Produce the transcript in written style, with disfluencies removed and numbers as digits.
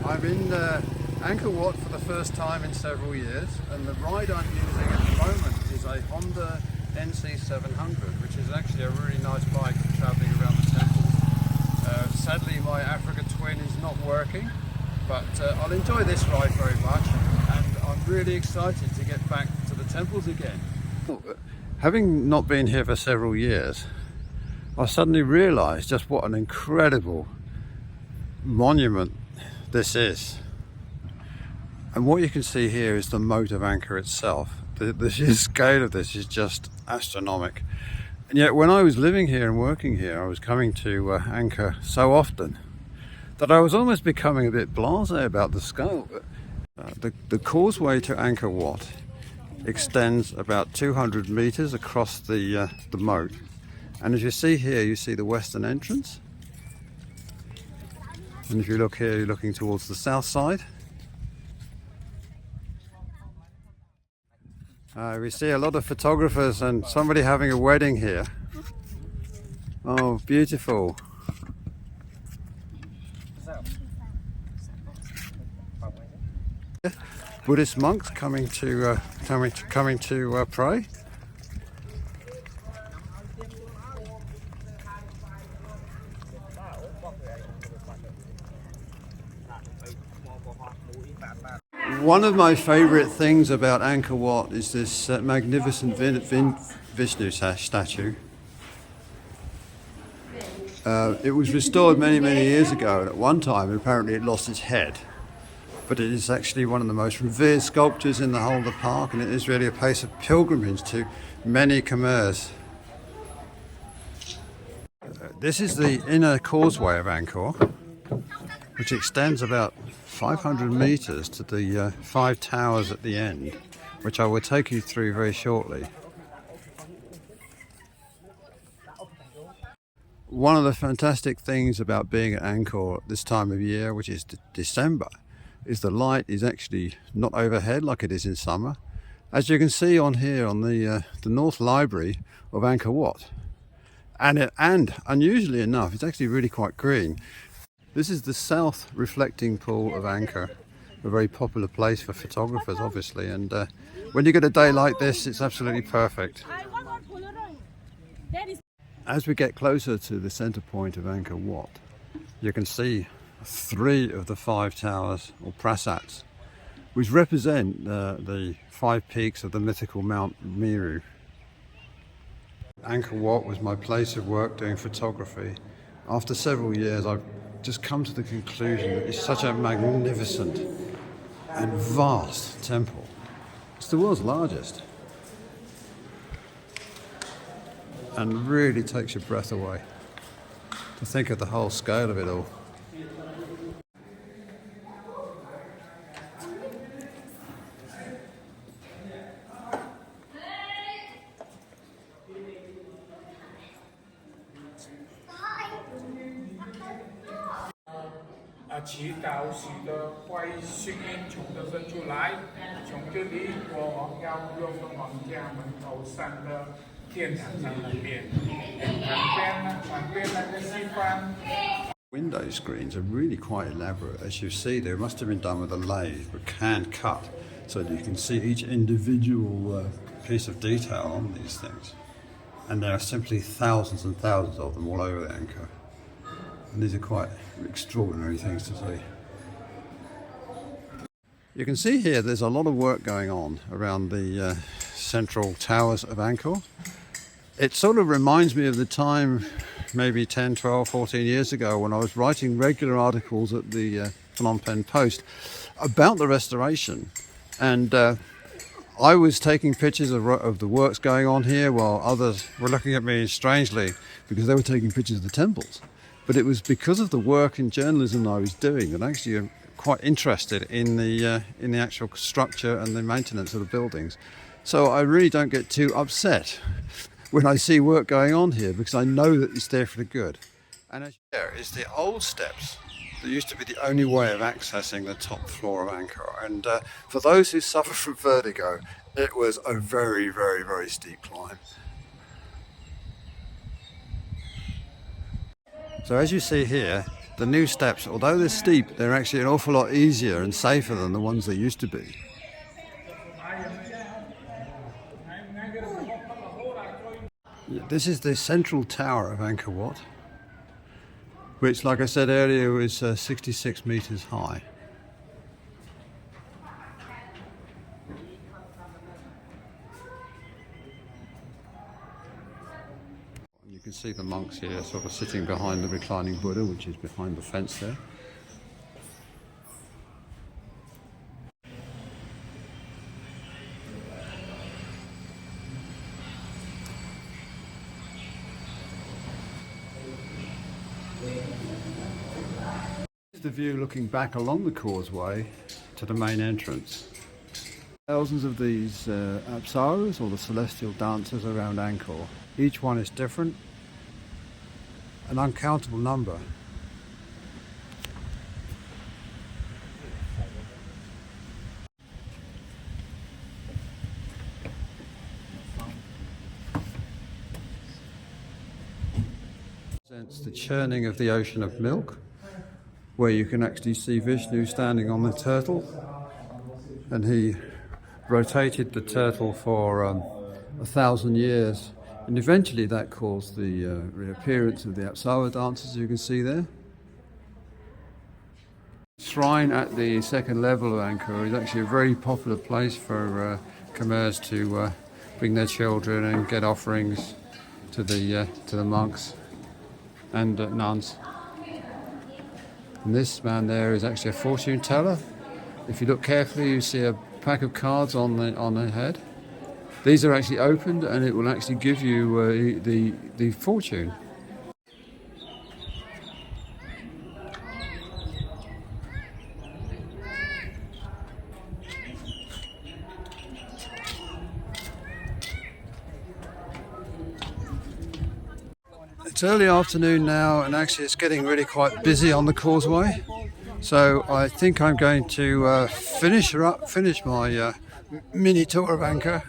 I'm in Angkor Wat for the first time in several years, and the ride I'm using at the moment is a Honda NC700, which is actually a really nice bike for travelling around the temples. Sadly, my Africa Twin is not working, but I'll enjoy this ride very much, and I'm really excited to get back to the temples again. Having not been here for several years, I suddenly realised just what an incredible monument this is. And what you can see here is the moat of Angkor itself. The sheer scale of this is just astronomical. And yet when I was living here and working here, I was coming to Angkor so often that I was almost becoming a bit blasé about the scale. The causeway to Angkor Wat extends about 200 meters across the moat. And as you see here, you see the western entrance. And if you look here, you're looking towards the south side. We see a lot of photographers and somebody having a wedding here. Oh, beautiful. Buddhist monks coming to pray. One of my favourite things about Angkor Wat is this magnificent Vishnu statue. It was restored many years ago, and at one time apparently it lost its head. But it is actually one of the most revered sculptures in the whole of the park, and it is really a place of pilgrimage to many Khmers. This is the inner causeway of Angkor, which extends about 500 meters to the 5 towers at the end, which I will take you through very shortly. One of the fantastic things about being at Angkor this time of year, which is December, is the light is actually not overhead like it is in summer. As you can see on here on the North Library of Angkor Wat, and unusually enough, it's actually really quite green. This is the south reflecting pool of Angkor, a very popular place for photographers obviously, and when you get a day like this, it's absolutely perfect. As we get closer to the center point of Angkor Wat, you can see 3 of the 5 towers, or prasats, which represent the 5 peaks of the mythical Mount Meru. Angkor Wat was my place of work doing photography. After several years, I've just come to the conclusion that it's such a magnificent and vast temple. It's the world's largest, and really takes your breath away to think of the whole scale of it all. Window screens are really quite elaborate. As you see, they must have been done with a lathe, but hand cut, so that you can see each individual piece of detail on these things. And there are simply thousands and thousands of them all over the Angkor. And these are quite extraordinary things to see. You can see here there's a lot of work going on around the central towers of Angkor. It sort of reminds me of the time maybe 10, 12, 14 years ago when I was writing regular articles at the Phnom Penh Post about the restoration. And I was taking pictures of the works going on here while others were looking at me strangely because they were taking pictures of the temples. But it was because of the work in journalism I was doing that actually I'm quite interested in the actual structure and the maintenance of the buildings. So I really don't get too upset when I see work going on here because I know that it's there for the good. And as here is the old steps that used to be the only way of accessing the top floor of Angkor. And for those who suffer from vertigo, it was a very steep climb. So as you see here, the new steps, although they're steep, they're actually an awful lot easier and safer than the ones they used to be. This is the central tower of Angkor Wat, which, like I said earlier, is 66 meters high. You can see the monks here sort of sitting behind the reclining Buddha, which is behind the fence there. This is the view looking back along the causeway to the main entrance. Thousands of these apsaras, or the celestial dancers, around Angkor. Each one is different, an uncountable number. Represents the churning of the ocean of milk, where you can actually see Vishnu standing on the turtle, and he rotated the turtle for 1,000 years, and eventually that caused the reappearance of the Apsara dancers you can see there. The shrine at the second level of Angkor is actually a very popular place for Khmers to bring their children and get offerings to the monks and nuns. And this man there is actually a fortune teller. If you look carefully, you see a pack of cards on the head. These are actually opened, and it will actually give you the fortune. It's early afternoon now, and actually it's getting really quite busy on the causeway. So I think I'm going to finish my mini tour of Angkor